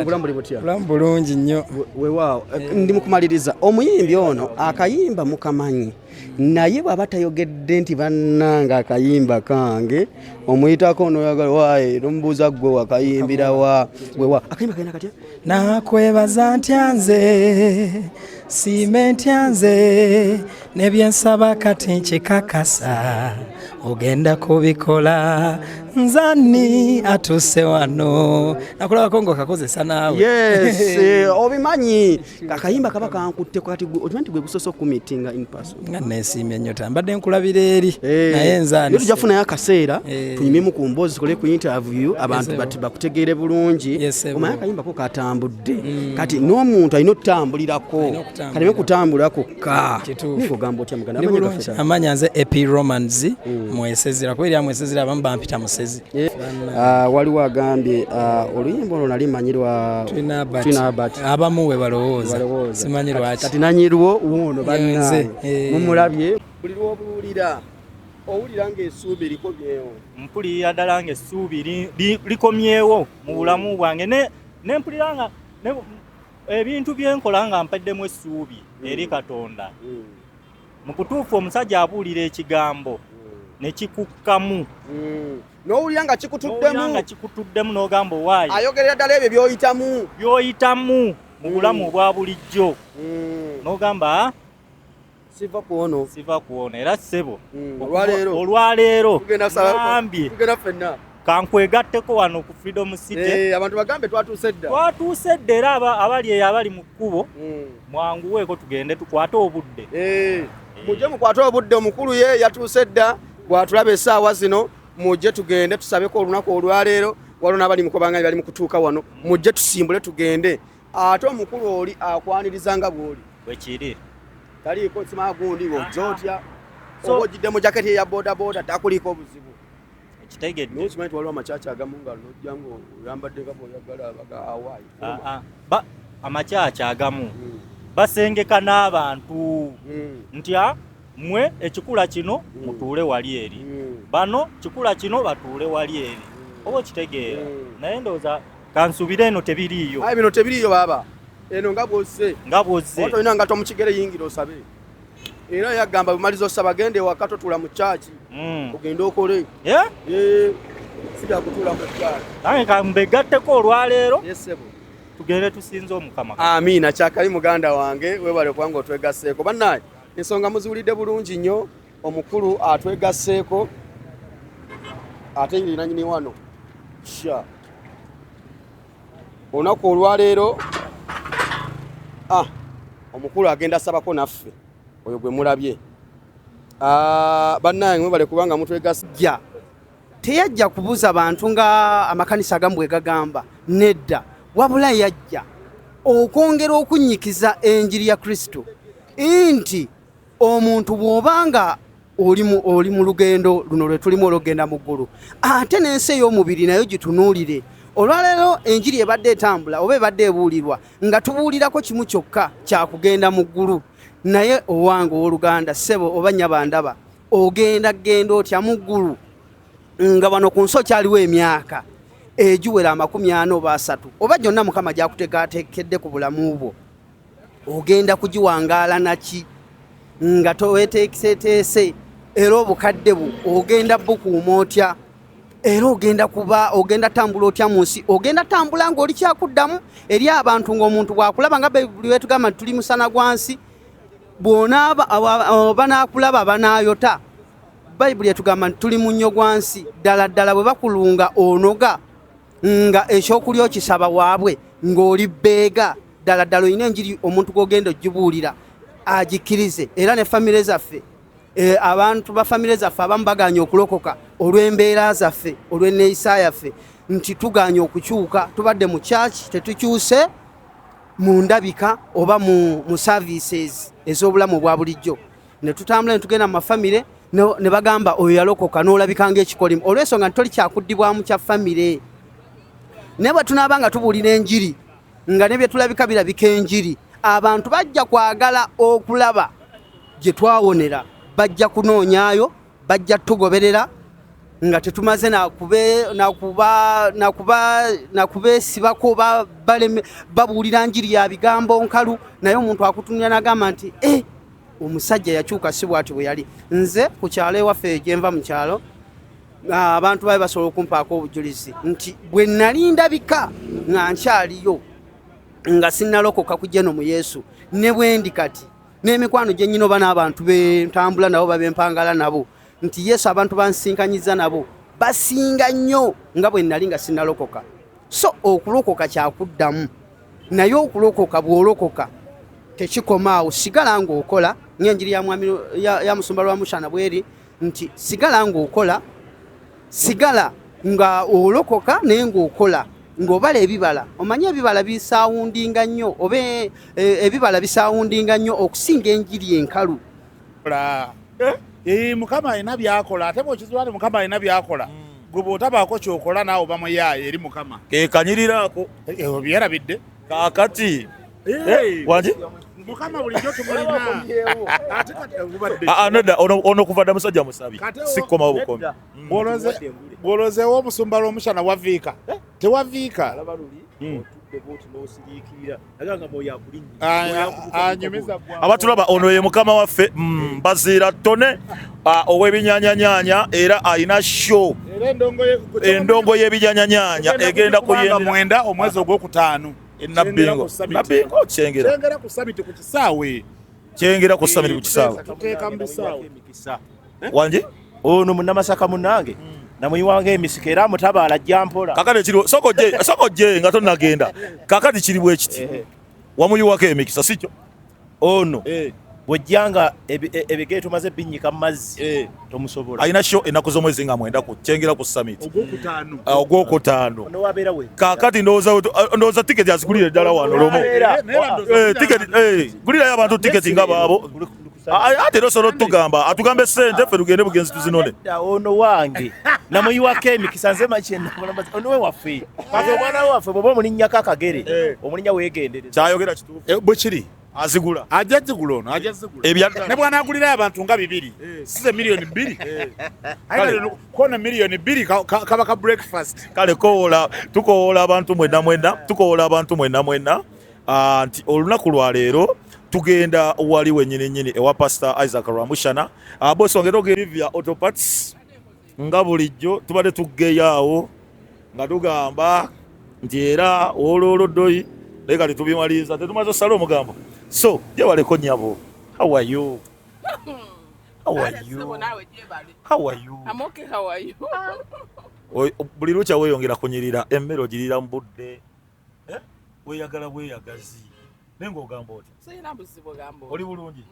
Bulambuli butya? Bulungi nnyo. Weewaawo ndi mukumaliriza omuyimbi ono akayimba mukamanyi naye bw'aba tayogedde nti bannanga akayimba kange omuyitako onoyagala waaye nomubuuza gwe wakayimbira wa wewa akayimba kalina katya nakwebaza ntya nze siime ntya nze nebyensaba kati nkikakasa ogenda kubikola nzani atuse wano nakulabako ng'okakozesa naawe. Yes, obimanyi akayimba kaba kankutte kati okimanyi nti gwe gusoose okumitinga in person. Nga neesiimye nnyo tambadde nkulabira eri naye nzani tujafunayo akaseera tunyumyemu ku mboozi tukole ku interview abantu bakutegeere bulungi omanyi akayimbako katambudde kati n'omuntu alina okutambulirako kaleme kutambula kokka nikugamba otya muganda amanya nze epi romans mwesezera kuba erya mwesezera abamu bampita musezi. Waliwo agambye oluyimba olwo nali manyirwa Twinabat abamu we balowooza simanyi lwaki kati nanyirwo wuuno bannaye mumulabye buli lw'obuwulira owulira ng'essuubi likomyewo. Mpulira ddala ng'essuubi likomyewo mu bulamu bwange ne mpulira nga ebintu byenkola nga mpaddemu essuubi eri Katonda. Mu kutuufu omusajja abuulira ekigambo ne kikukkamu n'owulira nga kikutuddemu n'ogamba owaayi ayogerera ddala ebyo by'oyitamu mu bulamu obwa bulijjo n'ogamba siva kuono era ssebo olwaleero ngambye kankwegatteko wano ku Freedom City abantu bagambe twatuuse dda era abali eyo abali mu kkubo mwanguweeko tugende tukwate obudde mujje mukwate obudde omukulu ye yatuuse dda bwatulaba essaawa zino mujje tugende tusabeko olunaku olwaleero waliwo n'abali mukobanga bali mu kutuuka wano mujje tusimbule tugende ate omukulu oli akwaniriza nga bw'oli bwekiri taliiko nsima gundi ojja otya oba ojjidde mu jaketi eya boodabooda takuliiko obuzibu kitegedde naye kimanyi waliwo amakyaki agamu nga nojja ng'oyambadde nga bw'oyagala awaayi amakyaki agamu basengeka n'abantu ntya mwe ekikula kino mutuule wali eri bano kikula kino batuule wali eri oba kitegeera naye ndowooza kansubire eno tebiriiyo bino tebiriiyo baba eno nga bw'ozze olina nga tomukigere yingira osabe era yagamba bumaliza osaba gende waka totula mu kyaki ogende okole sida kutula mu kyaki nange kambegatteko olwaleero tugende tusinze omukama. Amiina kyakali muganda wange webale kubanga otwegasseeko bannaye ensonga muziwulidde bulungi nnyo omukulu atwegasseeko ate ngirina nyini wano olunaku olwaleero omukulu agenda sabako naffe oyo gwe mulabye bannaye mwebale kubanga mutwegasja teyajja kubuuza bantu nga amakanisa agamu bwe gagamba nedda wabula yajja okwongera okunyikiza enjiri ya Kristo nti omuntu bw'obanga oli mu lugendo luno lwe tulimu olugenda mu ggulu ate n'ensi ey'omubiri nayo gitunuulire olwaleero enjiri ebadde etambula oba ebadde ebuulirwa nga tubuulirako kimu kyokka kyakugenda mu ggulu naye owange ow'oluganda ssebo oba nnyabandaba ogenda otya mu ggulu nga wano ku nsi okyaliwo emyaka egiwera 40 oba 30 oba gyonna mukama gyakuteekateekedde ku bulamu bwo ogenda kugiwangaala naki nga toweteekiseteese era obukadde bwo ogenda bukuuma otya era ogenda tambula otya mu nsi ogenda tambula ng'oli kyakuddamu eri abantu ng'omuntu bwakulaba nga buli wetugamba tuli musana gwa nsi banaakulaba banaayota bayibuli etugamba nti tuli munnyo gwa nsi ddala bwe bakulunga onoga nga ekyokulya okisaba waabwe ng'oli bbeega ddala olina enjiri omuntu gw'ogenda ogibuulira agikkirize era ne famire zaffe abantu ba famire zaffe abamu baganya okulokoka olw'embeera zaffe olw'enneeyisa yaffe nti tuganya okukyuka tubadde mu kyaki tetukyuse mu ndabika oba mu services ez'obulamu obwa bulijjo ne tutambula ne tugenda mu mafamire ne bagamba oyo yalokoka n'olabika ng'ekikolimu olw'ensonga nti toli kyakuddibwamu kya famire naye bwe tunaaba nga tubuulira enjiri nga ne bye tulabika birabika enjiri abantu bajja kwagala okulaba gye twawonera bajja kunoonyaayo bajja tugoberera nga tetumaze nakubeesibako babuulira njiri ya bigambo nkalu naye omuntu akutunira nagamba nti omusajja yakyuka si bwati bwe yali. Nze ku kyalo ewaffe gyenva mu kyalo abantu babe basobola okumpaako obujulizi nti bwe nali ndabika nga nkyaliyo nga sinnalokoka kujja mu Yesu ne bwendi kati n'emikwano gye nnyina oba n'abantu bentambula nabo babempangala nabo nti Yesu abantu bansinkanyiza nabo basinga nnyo nga bwe nali nga sinnalokoka. So okulokoka kyakuddamu naye okulokoka bw'olokoka tekikoma awo, sigala ng'okola ng'enjiri ya Musumba lwa Mushana bweri nti sigala ng'okola, sigala nga olokoka naye ng'okola ng'obala ebibala. Omanyi ebibala bisaawundinga nnyo oba ebibala bisaawundinga nnyo okusinga enjiri enkalu. Mukama alina byakola ate bw'okizibwa nti Mukama alina byakola gwe bw'otabaako kyokola naawe oba muyaaye eri Mukama. Kekanyiriraako byerabidde kaakati wangi Mukama bulijjo tumulina nedda ono kuva dda musajja musabi sikkomawo bukomi. Bw'olozeewo Omusumba lw'Omushana waviika tewaviika abatulaba ono ye mukama waffe Baziira Ttone ow'ebinyanyanyanya era alina show endongo y'ebinyanyanyanya egenda mwenda omwezi ogwokutaano Nabbingo kyengera ku sabiti ku kisaawe kyengera ku sabiti ku kisaawe tuteeka mu bisaawe wangi ono munnamasaka munange namuyiwanga emisika era mutabaala jjampola kakati kiri soko gye nga tonnagenda kakati kiri bwe kiti wamuyiwako emikisa sikyo ono bw'ojjanga ebigere tumaze binnyika mu mazzi tomusobola. Alina show ennaku z'omwezi nga 9 ku kyengera ku summit ogwokutaano kakati ndowooza tiketi azigulire ddala wano lomo gulirayo abantu tiketi nga baabo ate osobola otugamba atugambe sente ffe tugende bugenzi tuzinone. Ono wange namuyiwako emikisa nze ono we waffe omwana we waffe bw'oba omulinnyako akagere omulinnya weegendereza kyayogera kituufu bwe kiri azigula ajja zigula ono ajja zigula ne bw'anaagulirayo abantu nga 2 size miliyoni 2 kona miliyoni 2 kaba ka breakfast. Kale tukowoola abantu mwenna nti olunaku lwa leero tugenda wali wennyini ewa Pastor Isaac Rwamushana bosongera ogerivya autoparts nga bulijjo tubadde tuggeyo nga tugamba nti era ololoddoyi leka tetubimaliza tetumaze osala omugambo. So jebaleko nnyabo, how are you? I'm okay, how are you? Buli lukya weeyongera kunyirira emmere ogirira mu budde weeyagala bweyagazi naye ng'ogamba oti sirina buzibu gambo oli bulungi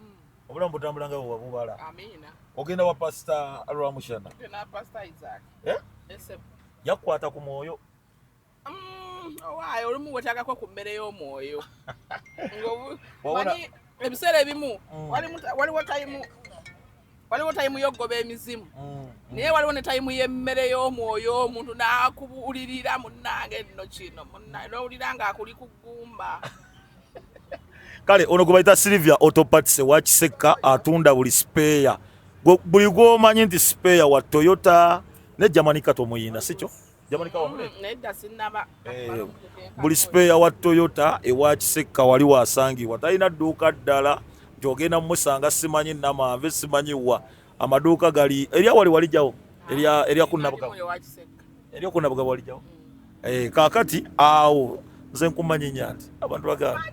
obulamu butambula nga bwewabubala. Amina. Ogenda wa Pastor Rwamushana Pastor Isaac yakukwata ku mwoyo waayo olumu wetagako ku mmere y'omwoyo wani ebiseera ebimu waliwo tayimu y'oggoba emizimu naye waliwo ne tayimu y'emmere y'omwoyo omuntu n'akubuulirira munnange nno kino n'owulira ng'akuli ku ggumba. Kale ono gwe bayita Sylvia Autoparts wa Kiseka atunda buli speya buli gw'omanyi nti speya wa Toyota ne Jamanika tomuyina sikyo Jamanika wamule nedda sinnaba buli speya wa Toyota ewa Kiseka wali wasangibwa talina dduuka ddala nti ogenda mumusanga simanyi Namanve simanyi wa amaduuka gali erya wali jawo erya kunnabuga wali jawo kaakati awo nze nkumanyinya nti abantu bagamba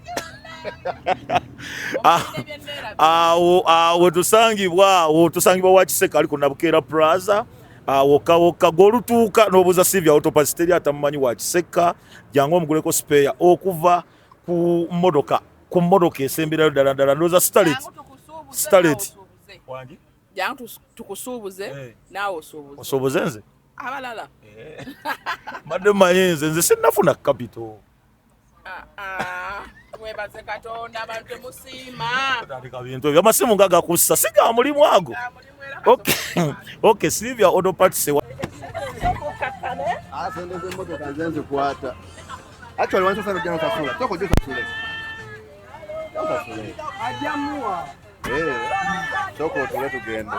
awo tusangibwa wa Kiseka ali ku Nabukeera Plaza woka golutuuka n'obuuza Sylvia Autoparts teri atamumanyi wa Kiseka jangu omuguleko spare okuva ku mmotoka esemberayo ddala ndowooza Starlet wangi jangu tukusuubuze naawe osuubuze nze abalala madde mmanyi nze sinnafuna capital webaze Katonda abantu musiima tandika bintu ebyo amasimu nga gakussa siga mulimu ago. Okay Sylvia Autoparts asendeze emmotoka nze nzikwata actually wantu sana jana kasula toko jota sule ajamuwa toko tule tugende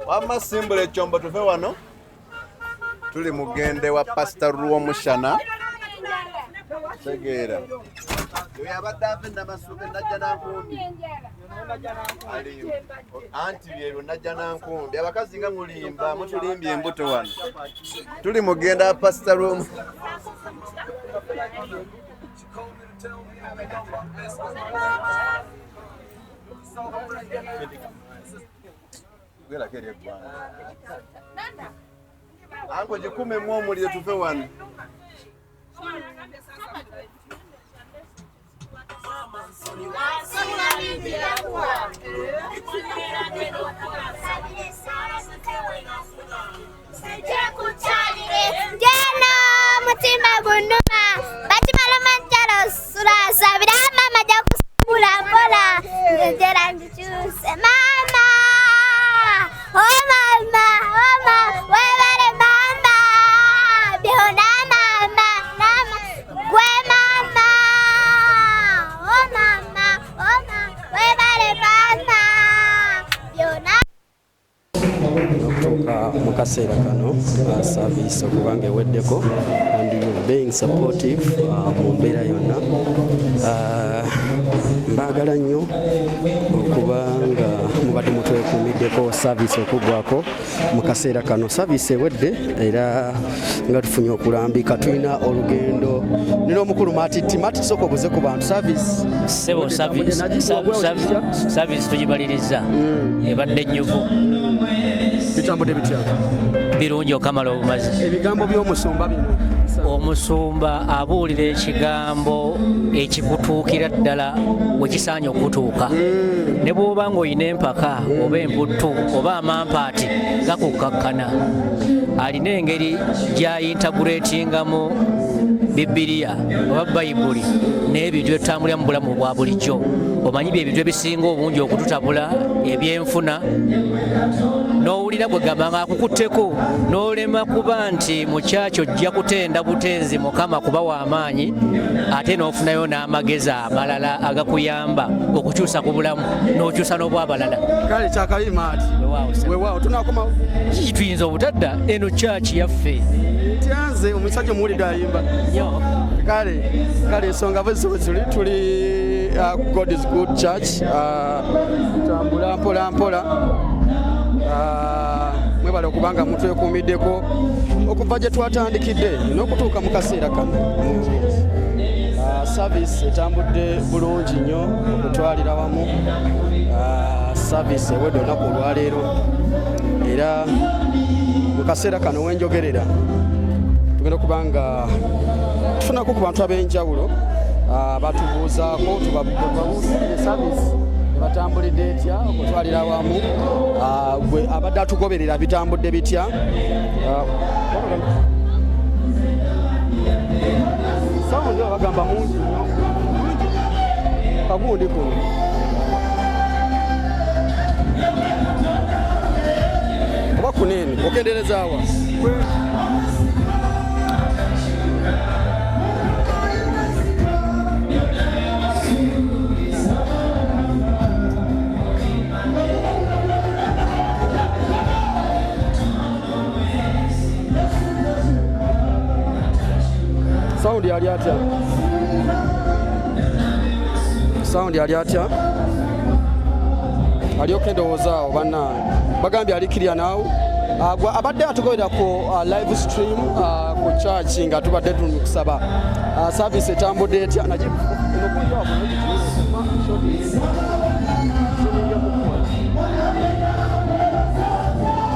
Wama simbule chombo tuve wano. Tuli mugende wa Pastor Rwomushana. Segera. Yabadde na masube najja nankumbi. Ali anti bye najja nankumbi. Abakazi nga mulimba mutulimbye embuto wano. Tuli mugenda Pastor Rwom. Gwela kere bwana. Ango jikume mwomulire tuve wano. Jana mutima gunuma batimala manjalo surasa birama maja kusula bola ngera ndichuse mama oh mama webale mama biona mama gwe mama oh mama webale mama biona okutuuka mu kaseera kano service okubanga eweddeko and you being supportive mu mbeera yonna mbaagala nnyo okubanga mubadde mutwekuumiddeko service okuggwako mu kaseera kano service ewedde era nga tufunye okulambika tulina olugendo nina omukulu matiti sooka obuze ku bantu service sebo service tugibaliriza ebadde nnyuvu bitambudde bitya birungi okamala obumazi ebigambo by'omusumba bino omusumba abuulira ekigambo ekikutuukira ddala wekisaanye okutuuka ne bw'oba ng'olina empaka oba emputtu oba amampaati gakukkakkana alina engeri gy'ayintaguleetingamu Bibiliya oba Bayibuli n'ebintu byetutambulira mu bulamu bwa bulijjo omanyi bye ebintu ebisinga obungi okututabula ebyenfuna n'owulira bwe gamba ng'akukutteko n'olema kuba nti mu kyakyo ojja kutenda butenzi Mukama kuba w'amaanyi ate n'ofunayo n'amagezi amalala agakuyamba okukyusa ku bulamu n'okyusa n'obwabalala kale kyakayima ati weewaawo tunakomawo kituyinza obutadda eno kyaki yaffe tyanze omusajja omuwulidde ayimba kale ensonga bwezizuli tuli God is good church tambula mpola mwebale okubanga mutwekuumiddeko okuva gye twatandikidde n'okutuuka mu kaseera kano service etambudde bulungi nnyo okutwalira wamu service ewedde olunaku olwaleero era mu kaseera kano wenjogerera tugenda okubanga tufunako ku bantu ab'enjawulo batubuuzaako tubabuulire service batambulidde etya okutwalira wamu gwe abadde atugoberera bitambudde bitya sawundi bagamba mungi nnyo kagundi kuno oba kunene okenderezaawa Saundi yali atya? Saundi yali atya? Ali okendowozaawo banna bagambye ali kiriya naawo abadde atugoberera ku live stream ku church nga tubadde tukusaba service etambudde etya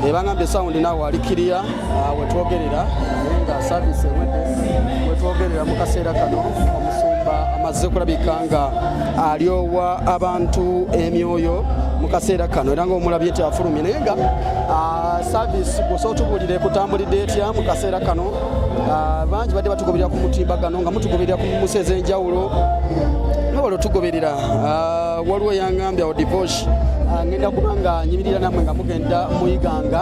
ebangambye saundi naawe ali kiriya wetwogerera nga service wetwogerera mu kaseera kano omusumba amaze kulabika nga alyowa abantu emyoyo mu kaseera kano era ng'omulabye nti afulumye naye nga service bw'osobola tubuulire kutambulidde etya mu kaseera kano bangi badde batugoberera ku mutimbagano nga mutugoberera ku musezi enjawulo nobala otugoberera waliwo yangambye awo divosh ngenda kuba nga nyimirira nammwe nga mugenda muyiganga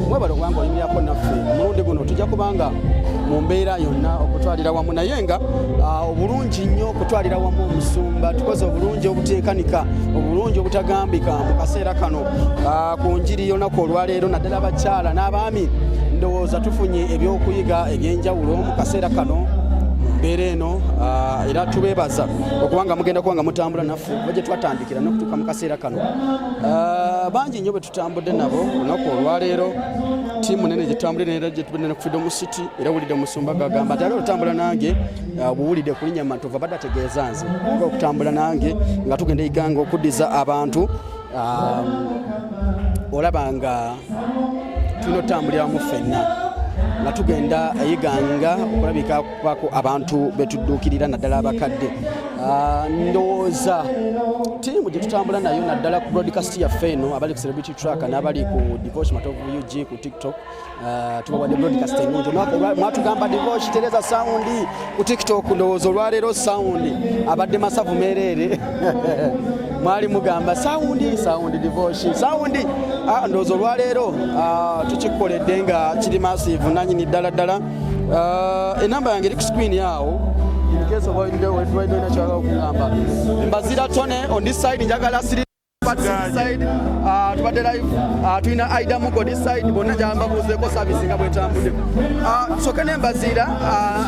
mwebala okubanga oyimirirako naffe omulundi guno tujja kubanga mu mbeera yonna okutwalira wamu naye nga obulungi nnyo okutwalira wamu omusumba tukoze obulungi obuteekanika obulungi obutagambika mu kaseera kano ku njiri y'olunaku olwaleero naddala abakyala n'abaami ndowooza tufunye ebyokuyiga ebyenjawulo mu kaseera kano mbeera eno era tubeebaza okubanga mugenda kuba nga mutambula naffe oba gye twatandikira n'okutuuka mu kaseera kano bangi nnyo bwe tutambudde nabo olunaku olwaleero tiimu nene gyetambulire era gyetubadde ne ku Freedom City era wulidde Musumba gagamba nti ali olutambula nange buwulidde ku linnya Mantova badde ategeeza nze okutambula nange nga tugenda iganga okuddiza abantu olaba nga tulina otambulira wamu ffenna nga tugenda eyiganga okulabika kubako abantu betudduukirira naddala abakadde ndowooza tiimu gye tutambula nayo naddala ku broadcast yaffe eno abali ku Celebrity Track n'abali ku Divorce Matovu UG ku TikTok tubawadde broadcast ennungi mwatugamba Divorce tereza saundi ku TikTok ndowooza olwaleero saundi abadde masavu meereere mwali mugamba saundi Divorce saundi ndowooza olwaleero tukikoledde nga kiri massive nanyini ddala enamba yange eri ku screen yawo in case of what okugamba mbazira tone on this side njagala siri side tubadde live tulina Aida Mugo this side bonna jamba buzeeko service nga bwetambudde soka nembazira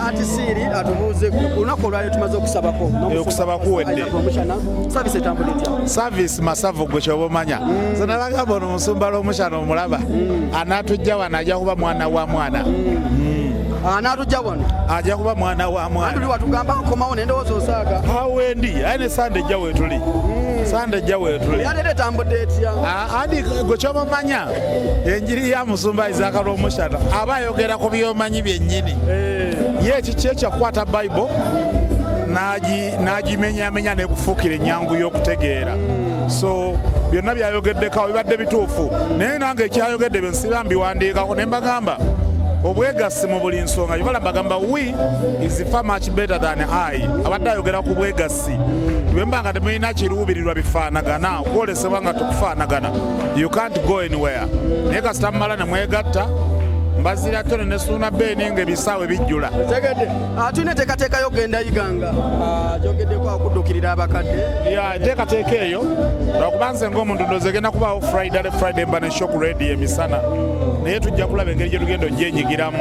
anti siri atubuuze olunaku olwaleero tumaze okusabako okusaba kuwedde service etambudde etya service masavu gwe kyoba omanya zenalagamba ono Musumba l'omushana omulaba anaatujja wano ajja kuba mwana wa mwana n'atujja wano ajja kuba mwana wa mwana tuli watugamba nkomawo nendowooza osaaga awendi aye ne sande ejja weetuli sande ejja weetuli yaleero etambudde etya andi gwe kyobamanya enjiri ya Musumba Isaac l'omushana aba ayogera ku byomanyi byennyini ye ekiki ekyakwata Bible n'agimenyamenya n'ekufuukira ennyangu y'okutegeera so byonna byayogeddeko bibadde bituufu naye nange ekyayogedde bye nsiba mbiwandiikako ne mbagamba obwegassi mu buli nsonga yobala bagamba we is far much better than I abadde ayogera ku bwegassi bwemba nga temulina kiruubirirwa bifaanagana okwolesebwa nga tukufaanagana you can't go anywhere naye kasita mumala ne mwegatta mbazira tone ne suuna beeni ng'ebisaawe bijjula tegedde tulina enteekateeka y'ogenda yiganga gyogeddeko okuddukirira abakadde enteekateeka eyo lwakuba nze ng'omuntu ndowooza egenda kubaawo Friday mba ne shock radio emisana naye tujja kulaba engeri gye tugenda ogyenyigiramu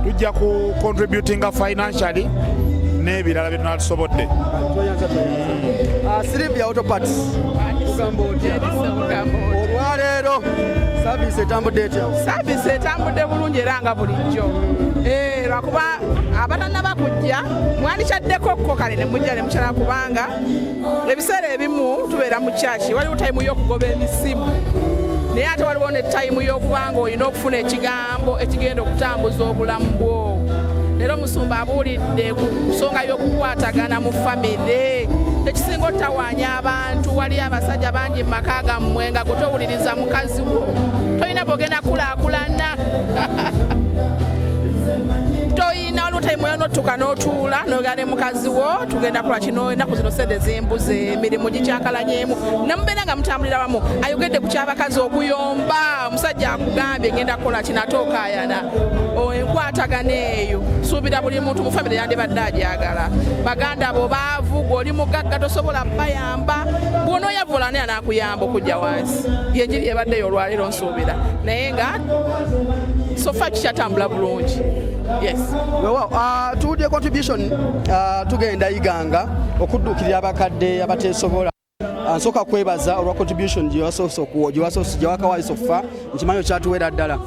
tujja ku contributinga financially n'ebirala bye tunatusobodde Sylvia Autoparts kugamba otya olwaleero service etambudde etya Service etambudde bulungi era nga bulijjo lwakuba abatannaba kujja mwandikyaddekokko kale ne mujja ne mukyala kubanga ebiseera ebimu tubeera mu kyaki waliwo tayimu y'okugoba emisimu naye ate waliwo ne tayimu y'okuba nga olina okufuna ekigambo ekigenda okutambuza obulamu bwo leero Musumba abuulidde ku nsonga y'okukwatagana mu famire ekisinga otawaanya abantu wali abasajja bangi mu maka gammwe nga gwe towuliriza mukazi wo tolina bwogenda kulaakulana toyina waliwo tayimu yonottuka n'otuula n'ogenda ne mukazi wo tugenda kola kino ennaku zino sente zimbuze emirimu gikyankalanyemu ne mubeera nga mutambulira wamu ayogedde ku kyabakazi okuyomba omusajja akugambye ngenda kukola kino ate okaayana enkwatagana eyo suubira buli muntu mu famire yandibadde agyagala baganda bo baavu gwe oli mugagga tosobola bayamba bw'onooyavula naye anaakuyamba okujja wansi yenjiri ebaddeyo olwaleero nsuubira naye nga sofa kikyatambula bulungi yes tuwulidde contribution tugenda yiganga okuddukirira abakadde abateesobola nsooka kwebaza olwa contribution gyewakawalisa okufa nkimanyi okyatuweera ddala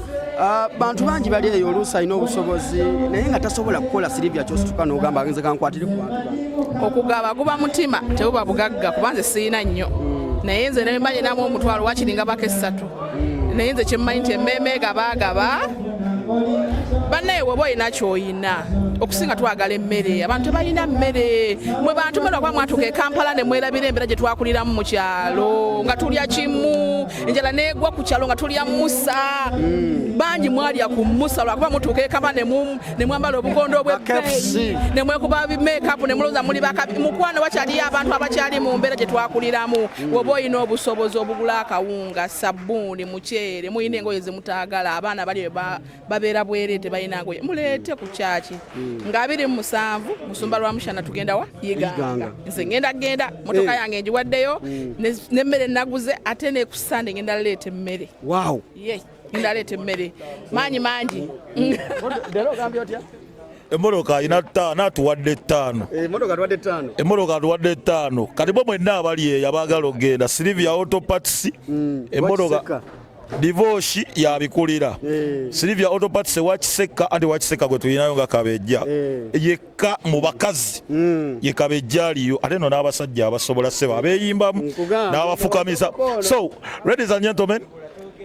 bantu bangi bali eyo oluusi alina obusobozi naye nga tasobola kukola Sylvia kyosituka n'ogamba agenze kankwatire ku bantu okugaba guba mutima tebuba bugagga kuba nze siina nnyo naye nze nemmanyi namu omutwalo wakiringa bako 3 naye nze kyemmanyi nti emmeeme gabaagaba bannaye weba olina kyoyina okusinga twagala emmere abantu tebalina mmere mwe bantu mmere okuba mwatuka e Kampala ne mwerabira embeera gye twakuliramu mu kyalo nga tulya kimu enjala neegwa ku kyalo nga tulya musa bangi mwalya ku musa lwakuba mutuuka e Kampala ne mwambala obugondo obwebbeeyi ne mwekuba bimekapu ne mulowooza muli mukwano wakyaliyo abantu abakyali mu mbeera gye twakuliramu weba olina obusobozi obugula akawunga sabbuuni muceere muyina engoye ze mutaagala abaana bali babeera bwereete balina ngoye muleete ku kyaki nga 27 musumba lwa mushana tugenda wa Iganga nze ngenda motoka yange njiwaddeyo n'emmere naguze ate ne ku Sunday ngenda leete emmere. Wow. Ye ngenda leete emmere manyi Lero gambye otya? Emmotoka ina ttaano atuwadde ttaano. Emmotoka atuwadde ttaano. Kati bwe mwenna abali eyo abaagala okgenda Sylvia Auto Parts emmotoka divorce yabikulira. Sylvia Auto Parts Wakiseka anti Wakiseka gwe tulinayo nga Kabejja yekka mu bakazi ye Kabejja aliyo ate no n'abasajja abasobola seba abeeyimbamu n'abafukamisa. So ladies and gentlemen,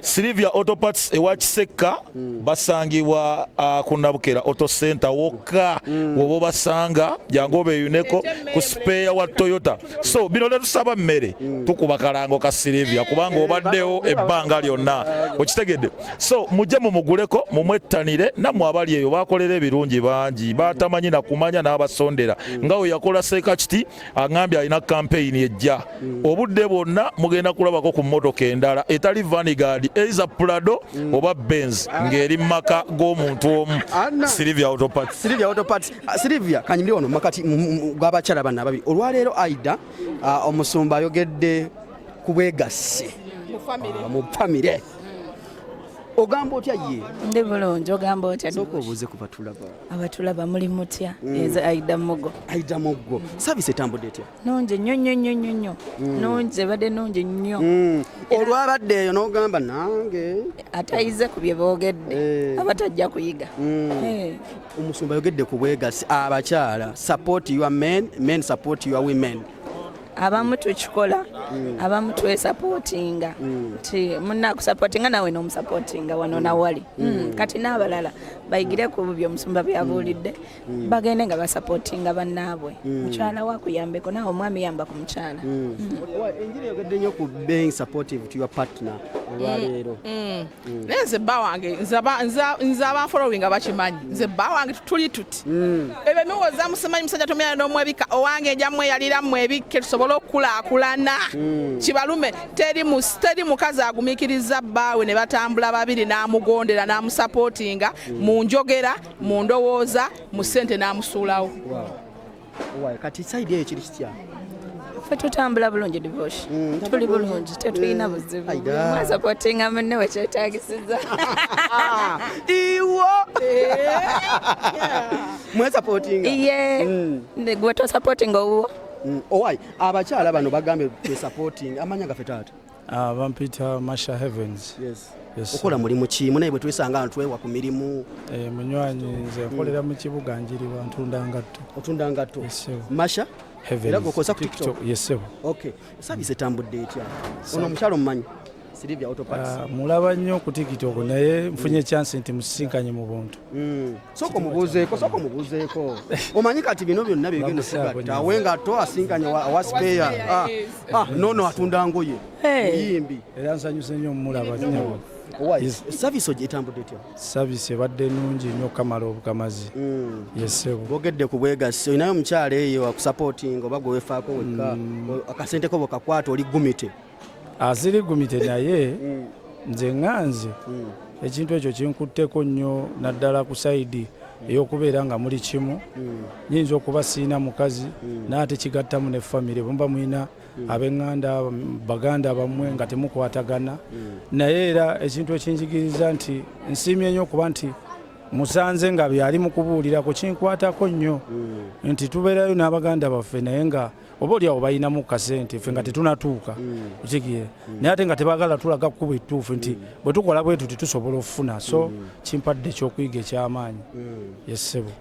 Sylvia Auto Parts Wakiseka basangibwa ku Nabukera Auto Center wokka wobo basanga jangu obeyuneko ku spare wa Toyota. So bino letusaba mmere tukuba kalango ka Sylvia kubanga obaddewo ebbanga lyonna okitegedde. So mujje mumuguleko mumwettanire namwe abali eyo bakolera ebirungi bangi batamanyi na kumanya n'abasondera nga we yakola Seeka kiti angambye alina campaign ejja obudde bwonna mugenda kulabako ku mmotoka endala etali Vanguard eiza Prado oba Benz ngeri maka g'omuntu omu Sylvia Auto Parts. Sylvia kanyimiri ono makati gwabakyala bana babiri olwaleero Aida omusumba ayogedde ku bwegassi mu famire ogamba otya ye ndi bulungi ogamba otya soko obuze ku batulaba abatulaba muli mutya eza Aida Moggo service etambudde etya nungi nnyo nungi badde nungi nnyo olwabadde eyo n'ogamba nange atayize ku bye boogedde abatajja kuyiga omusumba ayogedde ku bwegassi abakyala support your men support your women. Abamu tukikola abamu twesapotinga ti munakusupportinga nawe n'omusupportinga wano nawali kati n'abalala bayigire ku byo omusumba byabuulidde bagende nga basupportinga bannaabwe mukyala wakuyambeko nawe omwami yamba ku mukyala. Enjiri yogedde nnyo ku being supportive to your partner olwaleero. Nze bba wange nze abanfollowing abakimanyi nze bba wange tuli tuti ebyo miwoza musemanyi musajja tomyala n'omwebika owange ejamwe yaliramu ebike tusobola okukulaakulana kibalume teri mukazi agumikiriza bbaawe ne batambula babiri n'amugondera n'amusupportinga mu njogera mu ndowooza mu ssente n'amusuulawo. Kati saidi eyo kiri kitya? Ffe tutambula bulungi divorce tuli bulungi tetulina buzibu mwasupportinga munne wekyetaagisiza iwo mwesupportinga iye gwe tosupportinga owuwo owai abakyala bano bagambye supporting amanya gaffe taata bampita Masha Heavens. Okola mulimu ki munaye bwe twesanga abantu twewa ku mirimu munywanyi nze nkolera mu kibuga njiriba otunda ngatto Masha Heavens era gokosa ku TikTok. Okay service etambudde etya ono omukyalo mumanyi Sylvia Auto Parts mulaba nnyo ku TikTok naye mfunye chance nti musisinkanye mu buntu soko mubuzeeko omanyi kati bino byonna byegenda kugatta awenga to asinkanye wa spare nono atunda ngoye yimbi era nsanyuse nnyo mulaba nnyo. Service etambudde etya? Service ebadde nnungi nnyo kamala obukamazi. Bogedde ku bwegassi olinayo omukyala eyo akusupporting oba gwe weefaako wekka akasenteko bwekakwata oli gumite aziri gumite naye nze nganze ekintu ekyo kinkutteko nnyo naddala ku saidi ey'okubeera nga muli kimu nyinza okuba siina mukazi naate kigattamu ne famire bwemba mulina ab'eŋŋanda baganda bammwe nga temukwatagana naye era ekintu ekinjigiriza nti nsiimye nnyo okuba nti musanze nga byali mu kubuulirako kinkwatako nnyo nti tubeerayo n'abaganda baffe naye nga oba oliawo balinamu kasente ffe nga tetunatuuka okigire naye ate nga tebaagala tulaga kkuba ettuufu nti bwe tukola bwe tuti tusobola okufuna so kimpadde ekyokuyiga eky'amaanyi.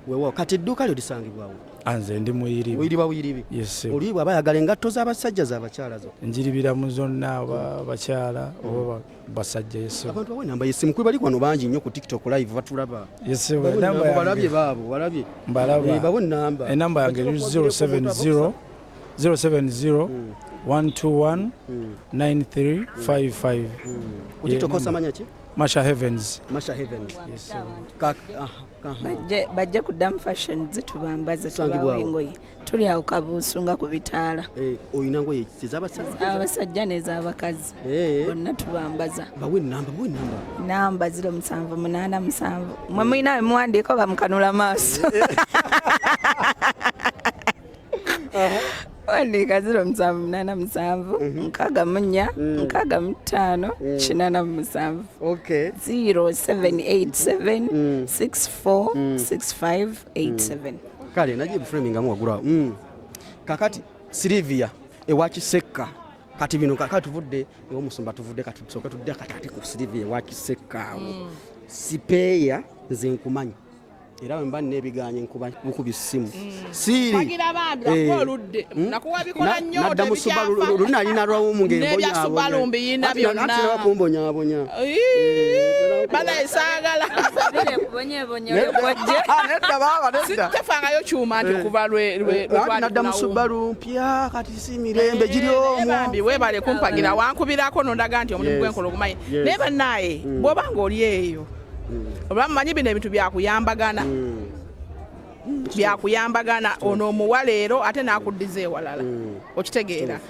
Weewaawo kati edduuka lyo lisangibwawo? Anze ndi Muyiribi. Oli bw'aba ayagala engatto z'abasajja z'abakyala zo? Njiribira mu zonna abakyala oba basajja. Abantu bawe namba yesimu kwe bali wano bangi nnyo ku TikTok live batulaba. Balabye baabo walabye bawe namba enamba yange 070 121 9355. TikTok osamanya ki? Masha Heavens. Masha Heavens. Yes. Bajja kuddamu fashion zitubambaze Sangibwawo. tubawe engoye tuli awo kabuusunga ku bitaala oyina ngoye ez'abasajja abasajja n'ez'abakazi bonna tubambaza bawe namba namba 0787 mwe mulinawe muwandiiko bamukanula maaso wandiika 0787 okay 0787646587 kale nagiye framingamu wagulawo kakati Silivia ewakisekka kati bino kakati tuvudde ewomusumba tuvudde kati tusooke tudde kati ku Silivia ewakisekka sipeya nze nkumanyi era wemba nebiganye nkuba bukubi simu siri bagira bambi akoludde nakuwa bikola nnyo nadda musubalu luna alina lwawo mungembo yabo nebya subalu mbiyina byonna ati kumbonya bana esagala tefangayo kyuma nti kuva lwe nadda musubalu mpya kati si mirembe giri omwo bambi webale kumpagira wankubirako nondaga nti omulimu gwenkola ogumanyi naye bannaye bw'obanga oli eyo olwamumanyi bino ebintu byakuyambagana ono omuwa leero ate nakuddiza ewalala okitegeera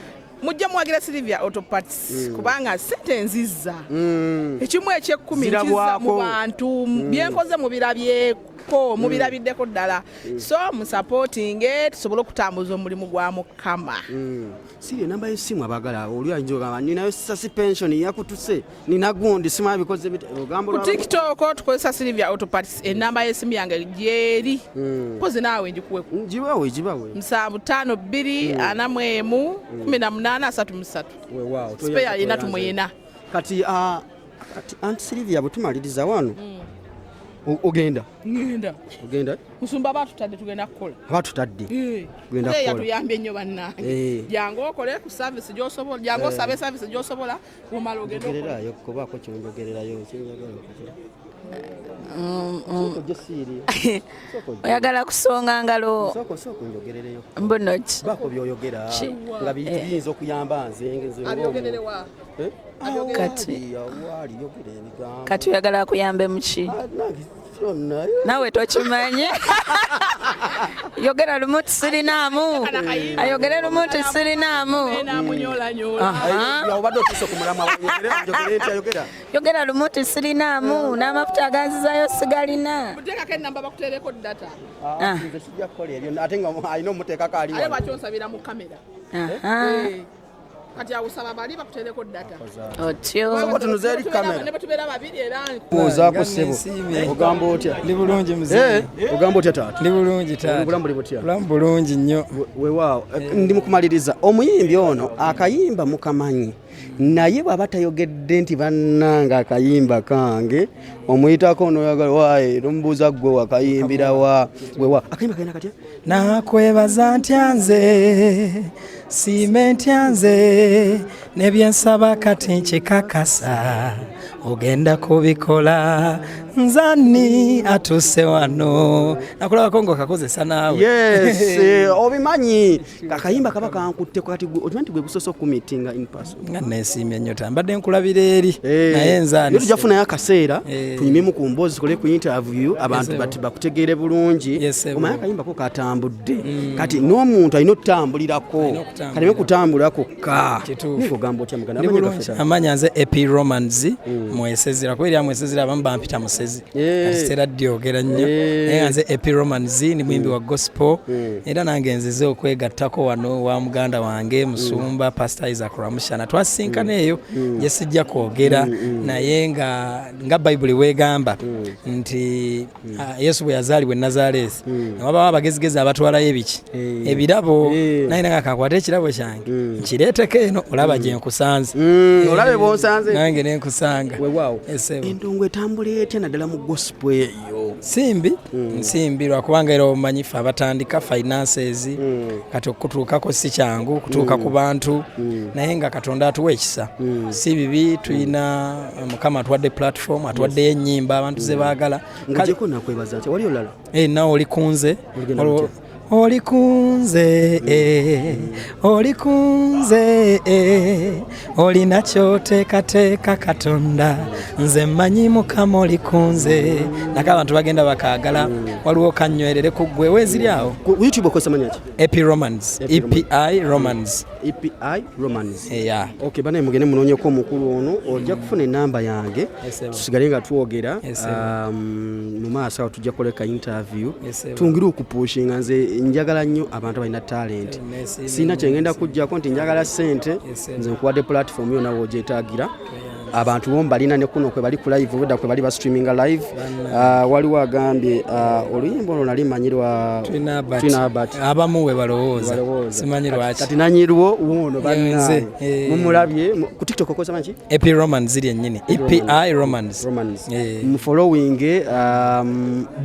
mujja muwagira Silivia Auto Parts kubanga sente nzizza ekimu eky'ekkumi nkizza mu bantu byenkoze mubirabiddeko ddala so musupportinge tusobole okutambuza omulimu gwa Mukama siri enamba y'essimu abagala oli ayinza ogamba ninayo suspension yakutuse nina gundi simu abikoze ku TikTok tukozesa Silivia Auto Parts enamba y'essimu yange gyeri pozi naawe njikuweku njibawe 7541 wow spare yina tumuyina kati Aunt Silivia butumaliriza wano ogenda musumba batutadde tugenda kukola genda kukola yatuyambye nnyo bannange jangu okole ku service gy'osobola jangu osabe service gy'osobola bumala ogenda ogererayo kubaako kyonjogererayo oyagala kusonga ngalo mbunoki bako byoyogera nga biyinza okuyamba nze kati oyagala kuyambe muki nawe tokimanyi yogera lumu tisinaamu ayogere lumu tisinaamu yogera lumu tisinaamu n'amafuta aganzizayo sigalina ate nga alina omuteekako aliwakyonsabira mu kamera kati awusaba bali bakutereko data otyo tunuza eri kamera ne batubeera babiri era kuzaako ssebo ogamba otya ndi bulungi muzee ogamba otya taata ndi bulungi taata obulamu buli butya obulamu bulungi nnyo weewaawo ndi mukumaliriza omuyimbi ono akayimba mukamanyi naye bw'aba tayogedde nti bannanga akayimba kange omuyitako onoyagala waaye nomubuuza gwe wakayimbira wa wewa akayimba kalina katya nakwebaza ntya nze siime ntya nze nebyensaba kati nkikakasa ogenda kubikola nzani atuse wano nakulabako ng'okakozesa naawe yes obimanyi akayimba kaba kankutte kati okimanyi nti gwe gusoose okumitinga in person nga neesiimye nnyo tambadde nkulabira eri naye nzani tujafunayo akaseera tunyumyemu ku mboozi tukole ku interview abantu bati bakutegeere bulungi omanyi akayimbako katambudde kati n'omuntu alina okutambulirako kaleme kutambula kokka nikogamba otya muganda amanya nze epi romans mwesezera kubera mwesezera abamu bampita musezi kiseera ddiyogera nnyo naye nze epi romans ni mwimbi wa gospel era nange nzize okwegattako wano wa muganda wange musumba pastor Isaac Ramushana twasinkana eyo gye sijja kwogera naye nga bayibuli weegamba nti yesu bwe yazaalibwa e Nazareti wabawo abagezigezi abatwalayo ebiki ebirabo naye nange akakwata ekirabo kyange nkireeteko eno olaba gye nkusanze olabe bw'onsanze nange ne nkusanga weewaawo endongo etambula etya naddala mu gospel eyo nsimbi lwakubanga era omumanyi ffe abatandika finances kati okutuukako si kyangu kutuuka ku bantu naye nga katonda atuwa ekisa si bibi tulina mukama atuwadde platform atuwaddeyo ennyimba abantu ze baagala ngajeko nakwebaza nti wali olala nawe oli kunze olikunze olikunze olina kyoteekateeka Katonda nze mmanyi Mukama olikunze naka abantu bagenda bakaagala waliwo kannywerere ku ggwe weeziri awo ku YouTube okozesa mannya ki Epi Romans EPI Romans EPI Romans yeah okay bana mugende munoonyeko omukulu ono ojja kufuna enamba yange tusigale nga twogera mu maaso tujja koleka interview tungire okupushinga nze njagala nnyo abantu abalina talent sina kyengenda kujjako nti njagala ssente nze nkuwadde platform yonna wogyetaagira abantu bo mbalina ne kuno kwe bali ku live wedda kwe bali ba streaminga live waliwo agambye oluyimba olwo nali manyirwa Twinabat abamu we balowooza simanyi lwaki kati nanyirwo wono banze mumulabye ku TikTok okoza manchi Epi Romans ziri ennyini EPI Romans mu following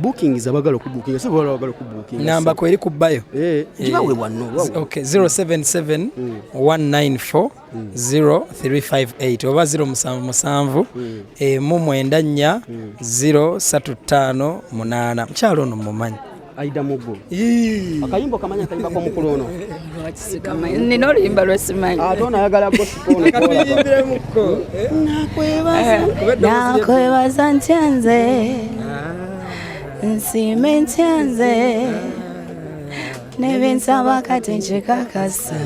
bookings abagala okubookinga si bala abagala okubookinga namba ko eri kubbayo kibawe wano okay 077 194 0358 oba 077 mu 035 mukyalo ono mumanyi Aida Mugo akayimbo kamanya akayimba kwa mukulu ono nino oluyimba lwesimanyi atona ayagala gospel kabiyimbire muko nakwebaza ntyanze nsime ntyanze nebinsaba kati nkikakasa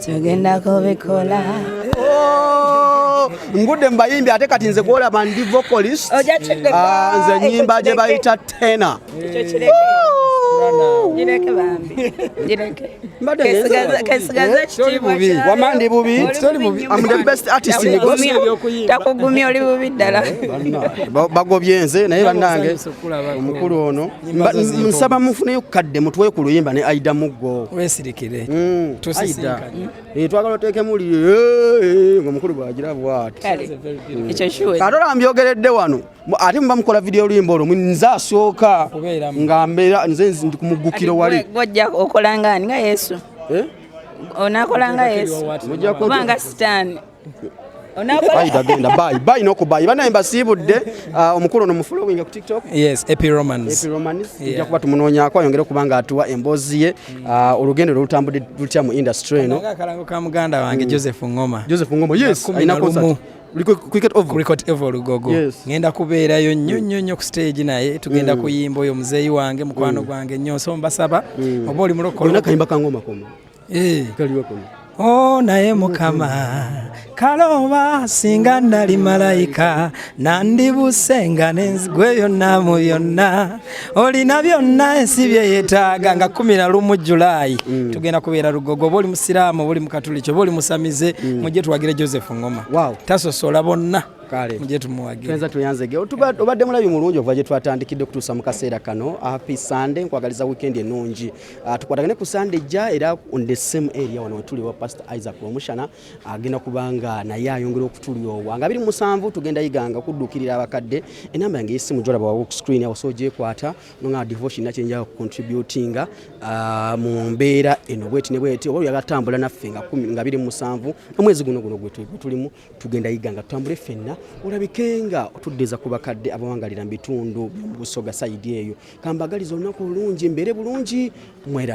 tugenda kubikola ngudde mbayimbi ate kati nze gwolaba ndi vocalist nze nyimba gye bayita tena gireke bambi gireke wamandi bubi I'm the best artist in gospel takugumya oli bubi ddala bagobye nze naye bannange omukulu ono nsaba mufuneyo kadde mutwe ku luyimba ne Aida Mugo wesirikire tusisinkanye twagala oteekemu ng'omukulu bwagira bwati ekyo shuwe katola mbyogeredde wano ate muba mukola video oluyimba olwo nze asooka nga mbeera nze ndi kumugukiro wali gojja okolanga nga Yesu onakolanga Yesu kubanga sitaani genda bayi nokubayi banaye mbasiibudde omukulu ono mufollowing ku TikTok yes Epi Romans ojja kuba tumunoonyaako ayongere okubanga atuwa emboozi ye olugendo lwolutambudde lutya mu industry eno akalango ka muganda wange Joseph Ngoma yes alina concert Cricket Evo Lugogo ngenda kubeerayo nnyo ku stage naye tugenda kuyimba oyo muzeeyi wange mukwano gwange nnyo so mbasaba oba oli mulokole kayimba kangoma koma kaliwa koma naye Mukama kaloba singa nali malayika nandibusenga n'enzigwe yonna mu byonna olina byonna ensi bye yeetaaga nga 11 Julayi tugenda kubeera Lugogo oba oli musiraamu oba oli mukatuliki oba oli musamize mujje tuwagire Joseph Ngoma tasosola bonna kale mujje tumuwagire kenza tuyanzege obadde mulabi mulungi okuva gye twatandikidde kutuusa mu kaseera kano happy Sunday nkwagaliza weekend ennungi tukwatagane ku Sunday jja era on the same area wano tuli wa Pastor Isaac Omushana agenda kubanga naye ayongera okutulyowa nga 27 tugenda yiganga kuddukirira abakadde enamba yange y'essimu gyolaba ku screen awo so gyekwata nonga devotion nakyenja contributinga mu mbeera eno bweti ne bweti oba yagatambula naffe nga 27 omwezi guno gwe tulimu tugenda yiganga tutambule ffenna olabikenga otuddeza ku bakadde abawangalira mu bitundu busoga side eyo kambagaliza olunaku olungi mbeere bulungi mwera